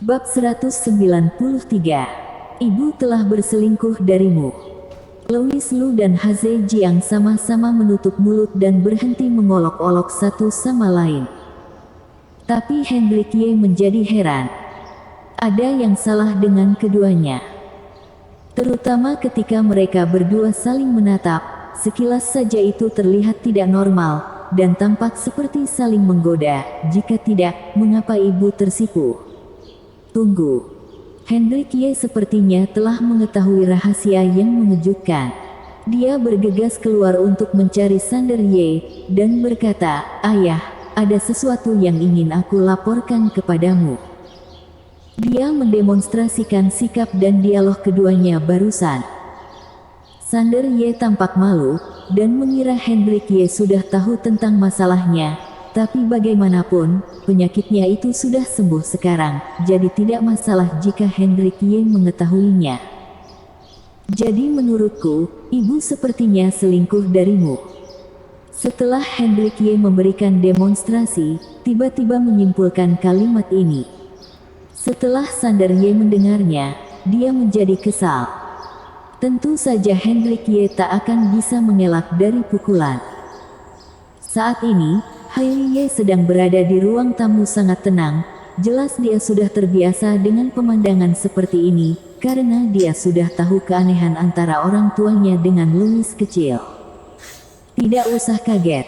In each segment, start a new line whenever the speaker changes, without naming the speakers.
Bab 193. Ibu telah berselingkuh darimu. Louis Lu dan Haze Jiang sama-sama menutup mulut dan berhenti mengolok-olok satu sama lain. Tapi Hendrik Ye menjadi heran. Ada yang salah dengan keduanya. Terutama ketika mereka berdua saling menatap, sekilas saja itu terlihat tidak normal, dan tampak seperti saling menggoda. Jika tidak, mengapa ibu tersipu? Tunggu. Hendrik Ye sepertinya telah mengetahui rahasia yang mengejutkan. Dia bergegas keluar untuk mencari Sander Ye, dan berkata, "Ayah, ada sesuatu yang ingin aku laporkan kepadamu." Dia mendemonstrasikan sikap dan dialog keduanya barusan. Sander Ye tampak malu, dan mengira Hendrik Ye sudah tahu tentang masalahnya. Tapi bagaimanapun, penyakitnya itu sudah sembuh sekarang, jadi tidak masalah jika Hendrik Ye mengetahuinya. "Jadi menurutku, ibu sepertinya selingkuh darimu." Setelah Hendrik Ye memberikan demonstrasi, tiba-tiba menyimpulkan kalimat ini. Setelah Sander Ye mendengarnya, dia menjadi kesal. Tentu saja Hendrik Ye tak akan bisa mengelak dari pukulan. Saat ini, Hailey Ye sedang berada di ruang tamu sangat tenang. Jelas dia sudah terbiasa dengan pemandangan seperti ini, karena dia sudah tahu keanehan antara orang tuanya dengan Louis kecil. Tidak usah kaget.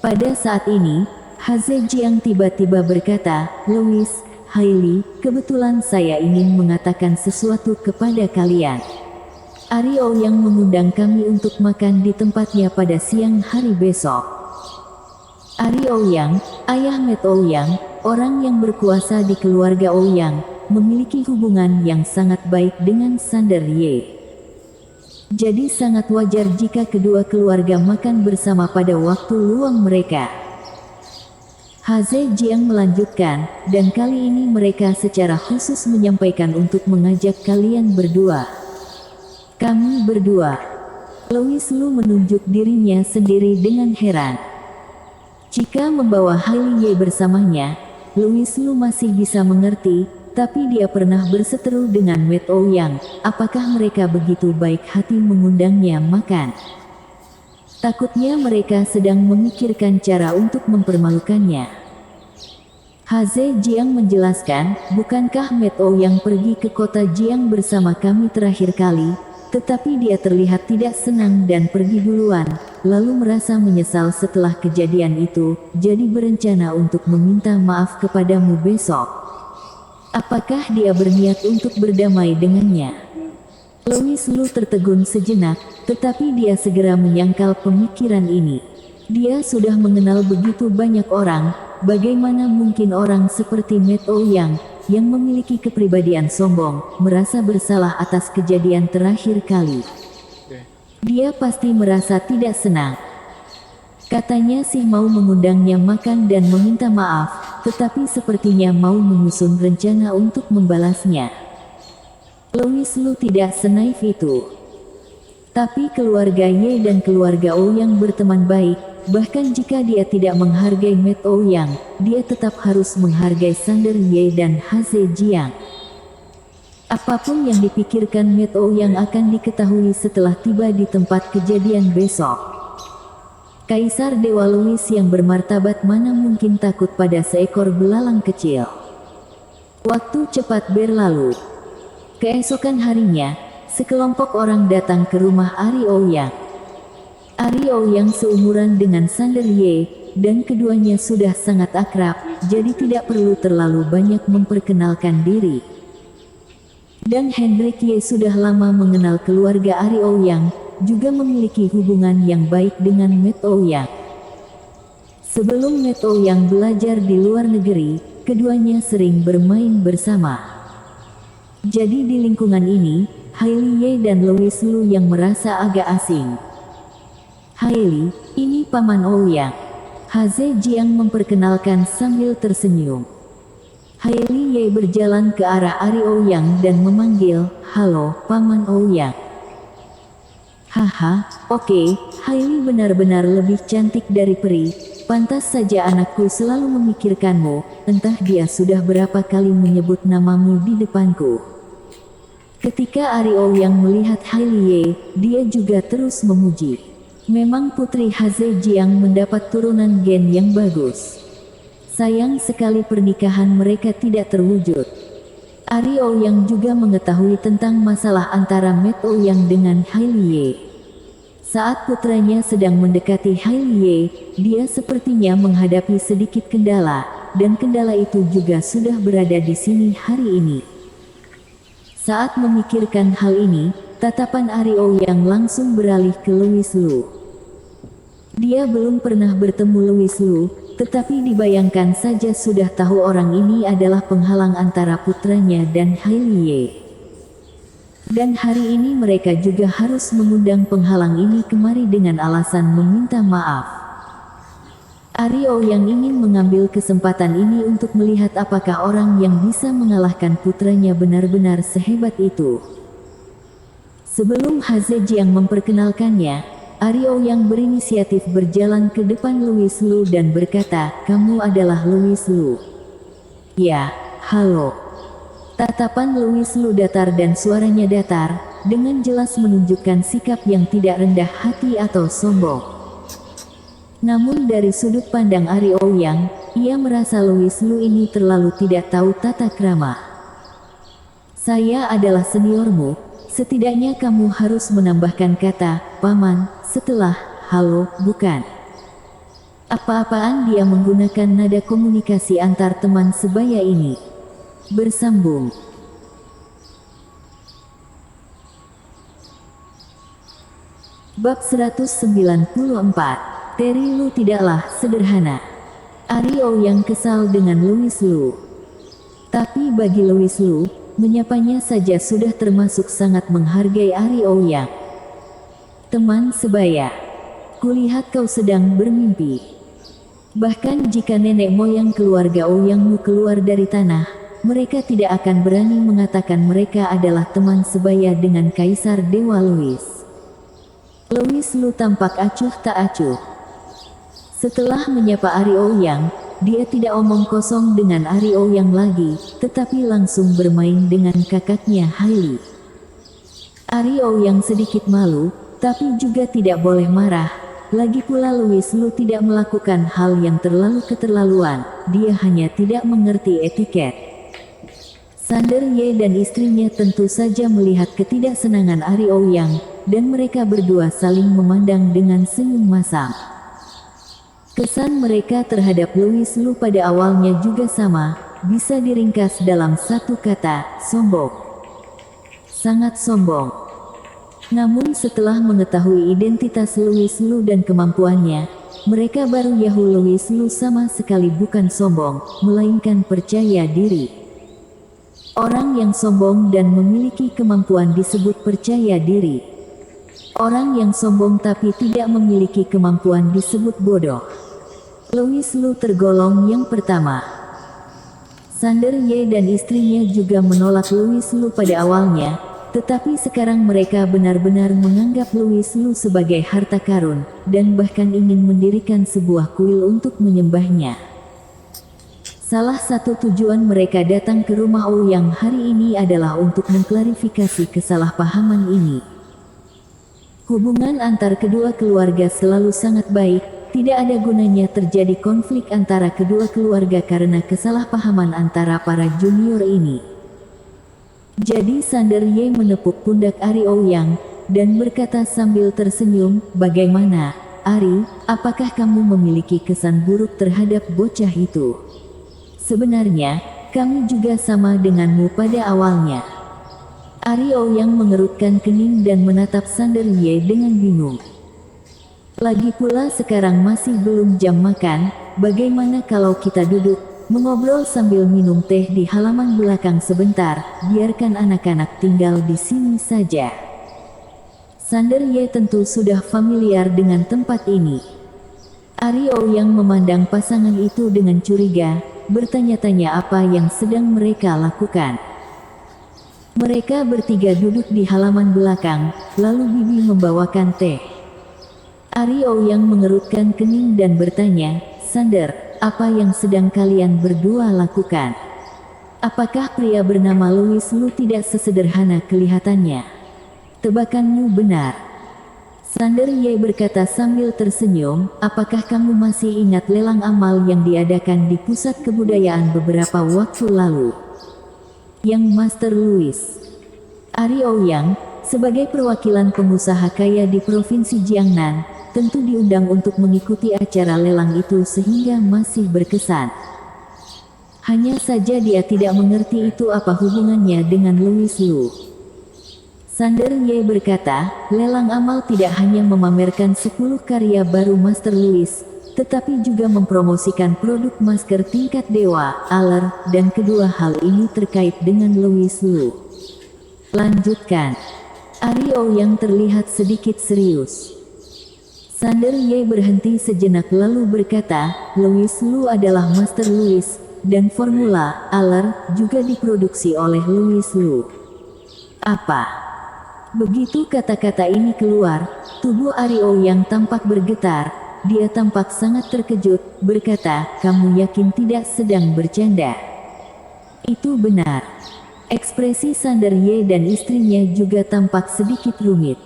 Pada saat ini, Haze Jiang tiba-tiba berkata, "Louis, Hailey, kebetulan saya ingin mengatakan sesuatu kepada kalian. Ari Ouyang mengundang kami untuk makan di tempatnya pada siang hari besok." Ari Ouyang, ayah Matt Ouyang, orang yang berkuasa di keluarga Ouyang, memiliki hubungan yang sangat baik dengan Sander Ye. Jadi sangat wajar jika kedua keluarga makan bersama pada waktu luang mereka. Haze Jiang melanjutkan, "Dan kali ini mereka secara khusus menyampaikan untuk mengajak kalian berdua." "Kami berdua?" Louis Lu menunjuk dirinya sendiri dengan heran. Jika membawa Hailey Ye bersamanya, Louis Lu masih bisa mengerti, tapi dia pernah berseteru dengan Matt Ouyang. Apakah mereka begitu baik hati mengundangnya makan? Takutnya mereka sedang memikirkan cara untuk mempermalukannya. Haze Jiang menjelaskan, "Bukankah Matt Ouyang pergi ke kota Jiang bersama kami terakhir kali? Tetapi dia terlihat tidak senang dan pergi duluan, lalu merasa menyesal setelah kejadian itu, jadi berencana untuk meminta maaf kepadamu besok. Apakah dia berniat untuk berdamai dengannya?" Louis Lu tertegun sejenak, tetapi dia segera menyangkal pemikiran ini. Dia sudah mengenal begitu banyak orang, bagaimana mungkin orang seperti Matt Ouyang, yang memiliki kepribadian sombong, merasa bersalah atas kejadian terakhir kali. Dia pasti merasa tidak senang. Katanya sih mau mengundangnya makan dan meminta maaf, tetapi sepertinya mau menyusun rencana untuk membalasnya. Louis Lu tidak senaif itu. Tapi keluarga Ye dan keluarga Ouyang berteman baik. Bahkan jika dia tidak menghargai Matt Ouyang, dia tetap harus menghargai Sander Ye dan Haze Jiang. Apapun yang dipikirkan Matt Ouyang akan diketahui setelah tiba di tempat kejadian besok. Kaisar Dewa Louis yang bermartabat mana mungkin takut pada seekor belalang kecil. Waktu cepat berlalu. Keesokan harinya, sekelompok orang datang ke rumah Ari Ouyang. Ari Ouyang seumuran dengan Sander Ye, dan keduanya sudah sangat akrab, jadi tidak perlu terlalu banyak memperkenalkan diri. Dan Hendrik Ye sudah lama mengenal keluarga Ari Ouyang, juga memiliki hubungan yang baik dengan Matt Ouyang. Sebelum Matt Ouyang belajar di luar negeri, keduanya sering bermain bersama. Jadi di lingkungan ini, Hailey Ye dan Louis Lu yang merasa agak asing. "Hailey, ini Paman Ouyang." Haze Jiang memperkenalkan sambil tersenyum. Hailey Ye berjalan ke arah Ari Ouyang dan memanggil, "Halo, Paman Ouyang." "Haha, oke, Hailey benar-benar lebih cantik dari peri. Pantas saja anakku selalu memikirkanmu, entah dia sudah berapa kali menyebut namamu di depanku. Ketika Ari Ouyang melihat Hailie, dia juga terus memuji. Memang Putri Haze Jiang mendapat turunan gen yang bagus. Sayang sekali pernikahan mereka tidak terwujud. Ari Ouyang juga mengetahui tentang masalah antara Met Ouyang dengan Hailie. Saat putranya sedang mendekati Hailie, dia sepertinya menghadapi sedikit kendala, dan kendala itu juga sudah berada di sini hari ini. Saat memikirkan hal ini, tatapan Ari Ouyang langsung beralih ke Louis Lu. Dia belum pernah bertemu Louis Lu, tetapi dibayangkan saja sudah tahu orang ini adalah penghalang antara putranya dan Hailie. Dan hari ini mereka juga harus mengundang penghalang ini kemari dengan alasan meminta maaf. Ari Ouyang ingin mengambil kesempatan ini untuk melihat apakah orang yang bisa mengalahkan putranya benar-benar sehebat itu. Sebelum Haze Jiang memperkenalkannya, Ari Ouyang berinisiatif berjalan ke depan Louis Lu dan berkata, "Kamu adalah Louis Lu?" "Ya, halo." Tatapan Louis Lu datar dan suaranya datar, dengan jelas menunjukkan sikap yang tidak rendah hati atau sombong. Namun dari sudut pandang Ari Ouyang, ia merasa Louis Lu ini terlalu tidak tahu tata krama. "Saya adalah seniormu, setidaknya kamu harus menambahkan kata, Paman, setelah, halo, bukan?" Apa-apaan dia menggunakan nada komunikasi antar teman sebaya ini. Bersambung. Bab 194. Terry Lu tidaklah sederhana. Ari Ouyang kesal dengan Louis Lu. Tapi bagi Louis Lu, menyapanya saja sudah termasuk sangat menghargai Ari Ouyang. "Teman sebaya, kulihat kau sedang bermimpi. Bahkan jika nenek moyang keluarga Ouyangmu keluar dari tanah, mereka tidak akan berani mengatakan mereka adalah teman sebaya dengan Kaisar Dewa Louis." Louis Lu tampak acuh tak acuh. Setelah menyapa Ari Ouyang, dia tidak omong kosong dengan Ari Ouyang lagi, tetapi langsung bermain dengan kakaknya Hailey. Ari Ouyang sedikit malu, tapi juga tidak boleh marah. Lagi pula Louis Lu tidak melakukan hal yang terlalu keterlaluan, dia hanya tidak mengerti etiket. Sander Ye dan istrinya tentu saja melihat ketidaksenangan Ari Ouyang, dan mereka berdua saling memandang dengan senyum masam. Kesan mereka terhadap Louis Lu pada awalnya juga sama, bisa diringkas dalam satu kata, sombong. Sangat sombong. Namun setelah mengetahui identitas Louis Lu dan kemampuannya, mereka baru yahu Louis Lu sama sekali bukan sombong, melainkan percaya diri. Orang yang sombong dan memiliki kemampuan disebut percaya diri. Orang yang sombong tapi tidak memiliki kemampuan disebut bodoh. Louis Lu tergolong yang pertama. Sander Ye dan istrinya juga menolak Louis Lu pada awalnya, tetapi sekarang mereka benar-benar menganggap Louis Lu sebagai harta karun, dan bahkan ingin mendirikan sebuah kuil untuk menyembahnya. Salah satu tujuan mereka datang ke rumah Ouyang hari ini adalah untuk mengklarifikasi kesalahpahaman ini. Hubungan antar kedua keluarga selalu sangat baik, tidak ada gunanya terjadi konflik antara kedua keluarga karena kesalahpahaman antara para junior ini. Jadi Sander Ye menepuk pundak Ari Ouyang, dan berkata sambil tersenyum, "Bagaimana, Ari, apakah kamu memiliki kesan buruk terhadap bocah itu?" "Sebenarnya, kami juga sama denganmu pada awalnya." Ari Ouyang mengerutkan kening dan menatap Sander Ye dengan bingung. "Lagi pula sekarang masih belum jam makan, bagaimana kalau kita duduk, mengobrol sambil minum teh di halaman belakang sebentar, biarkan anak-anak tinggal di sini saja." Sander Ye tentu sudah familiar dengan tempat ini. Ari Ouyang memandang pasangan itu dengan curiga, bertanya-tanya apa yang sedang mereka lakukan. Mereka bertiga duduk di halaman belakang, lalu Bibi membawakan teh. Ari Ouyang mengerutkan kening dan bertanya, Sander, apa yang sedang kalian berdua lakukan? Apakah pria bernama Louis Lu tidak sesederhana kelihatannya? Tebakanmu benar. Sander Ye berkata sambil tersenyum, apakah kamu masih ingat lelang amal yang diadakan di pusat kebudayaan beberapa waktu lalu? Yang Master Louis. Ari Ouyang, sebagai perwakilan pengusaha kaya di Provinsi Jiangnan, tentu diundang untuk mengikuti acara lelang itu sehingga masih berkesan. Hanya saja dia tidak mengerti itu apa hubungannya dengan Louis Lu. Sander Ye berkata, lelang amal tidak hanya memamerkan 10 karya baru Master Louis, tetapi juga mempromosikan produk masker tingkat dewa, Aler, dan kedua hal ini terkait dengan Louis Lu. Lanjutkan. Ari Ouyang terlihat sedikit serius. Sander Ye berhenti sejenak lalu berkata, Louis Lu adalah Master Louis, dan formula, Aler, juga diproduksi oleh Louis Lu. Apa? Begitu kata-kata ini keluar, tubuh Ari Ouyang tampak bergetar, dia tampak sangat terkejut, berkata, kamu yakin tidak sedang bercanda? Itu benar. Ekspresi Sander Ye dan istrinya juga tampak sedikit rumit.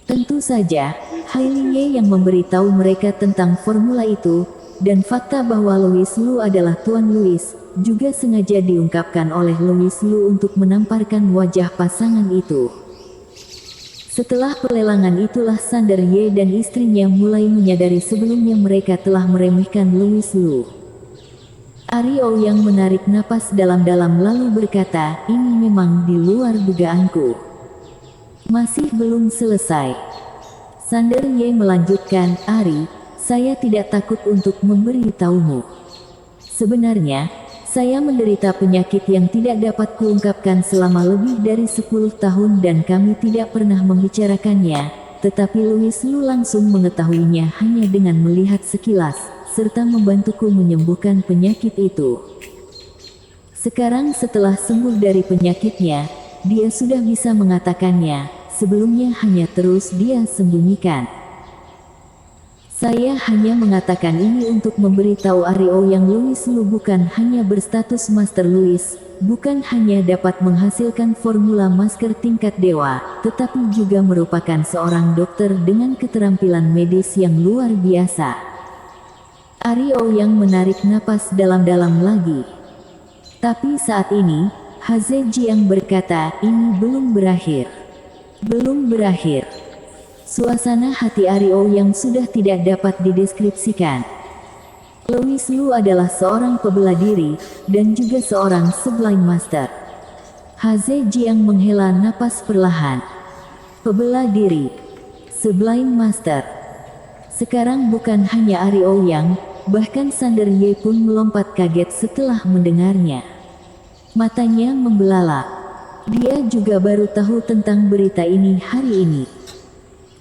Tentu saja, Hailey Ye yang memberitahu mereka tentang formula itu, dan fakta bahwa Louis Lu adalah Tuan Louis, juga sengaja diungkapkan oleh Louis Lu untuk menamparkan wajah pasangan itu. Setelah pelelangan itulah Sander Ye dan istrinya mulai menyadari sebelumnya mereka telah meremehkan Louis Lu. Ari Ouyang menarik napas dalam-dalam lalu berkata, ini memang di luar dugaanku. Masih belum selesai. Sander Ye melanjutkan, Ari, saya tidak takut untuk memberitahumu. Sebenarnya, saya menderita penyakit yang tidak dapat kuungkapkan selama lebih dari 10 tahun dan kami tidak pernah membicarakannya, tetapi Louis Lu langsung mengetahuinya hanya dengan melihat sekilas, serta membantuku menyembuhkan penyakit itu. Sekarang setelah sembuh dari penyakitnya, dia sudah bisa mengatakannya, sebelumnya hanya terus dia sembunyikan. Saya hanya mengatakan ini untuk memberitahu Ari Ouyang Louis Lu bukan hanya berstatus Master Louis, bukan hanya dapat menghasilkan formula masker tingkat dewa, tetapi juga merupakan seorang dokter dengan keterampilan medis yang luar biasa. Ari Ouyang menarik napas dalam-dalam lagi. Tapi saat ini, Haze Jiang berkata, ini belum berakhir. Belum berakhir. Suasana hati Ari Ouyang sudah tidak dapat dideskripsikan. Louis Lu adalah seorang pebela diri, dan juga seorang Sublime Master. Haze Jiang menghela napas perlahan. Pebela diri. Sublime Master. Sekarang bukan hanya Ari Ouyang, bahkan Sander Ye pun melompat kaget setelah mendengarnya. Matanya membelalak. Dia juga baru tahu tentang berita ini hari ini.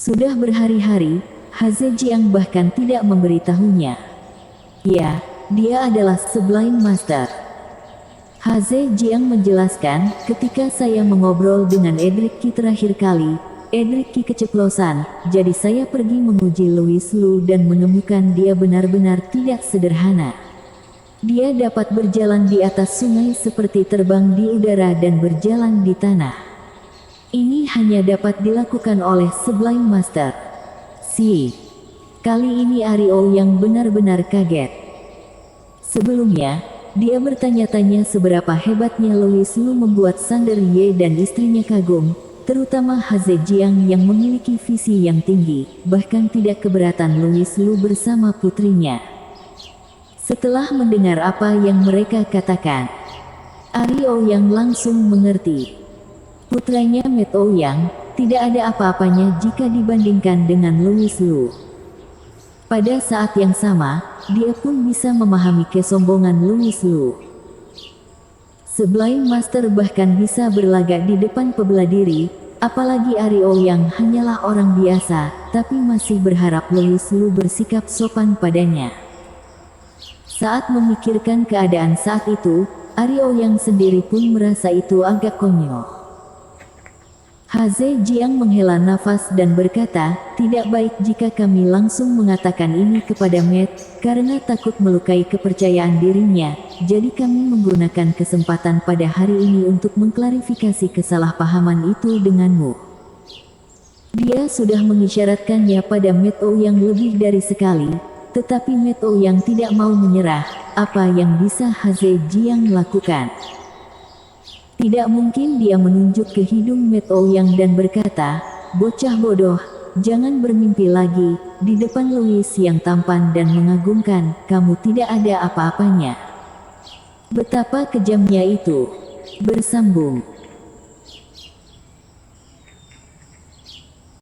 Sudah berhari-hari, Haze Jiang bahkan tidak memberitahunya. Ya, dia adalah Sublime Master. Haze Jiang menjelaskan, ketika saya mengobrol dengan Edric Qi terakhir kali, Edric Qi keceplosan, jadi saya pergi menguji Louis Lu dan menemukan dia benar-benar tidak sederhana. Dia dapat berjalan di atas sungai seperti terbang di udara dan berjalan di tanah. Ini hanya dapat dilakukan oleh Sublime Master. Kali ini Ari Ouyang benar-benar kaget. Sebelumnya, dia bertanya-tanya seberapa hebatnya Louis Lu membuat Sander Ye dan istrinya kagum, terutama Haze Jiang yang memiliki visi yang tinggi, bahkan tidak keberatan Louis Lu bersama putrinya. Setelah mendengar apa yang mereka katakan, Ari Ouyang langsung mengerti. Putranya Met Ouyang, tidak ada apa-apanya jika dibandingkan dengan Louis Lu. Pada saat yang sama, dia pun bisa memahami kesombongan Louis Lu. Sublime Master bahkan bisa berlagak di depan pebela diri, apalagi Ari Ouyang hanyalah orang biasa, tapi masih berharap Louis Lu bersikap sopan padanya. Saat memikirkan keadaan saat itu, Ari Ouyang sendiri pun merasa itu agak konyol. Haze Jiang menghela nafas dan berkata, tidak baik jika kami langsung mengatakan ini kepada Matt, karena takut melukai kepercayaan dirinya, jadi kami menggunakan kesempatan pada hari ini untuk mengklarifikasi kesalahpahaman itu denganmu. Dia sudah mengisyaratkannya pada Matt O yang lebih dari sekali, tetapi Matt O yang tidak mau menyerah. Apa yang bisa Haze Jiang lakukan? Tidak mungkin dia menunjuk ke hidung Matt O yang dan berkata, bocah bodoh, jangan bermimpi lagi, di depan Louis yang tampan dan mengagumkan, kamu tidak ada apa-apanya. Betapa kejamnya itu. Bersambung.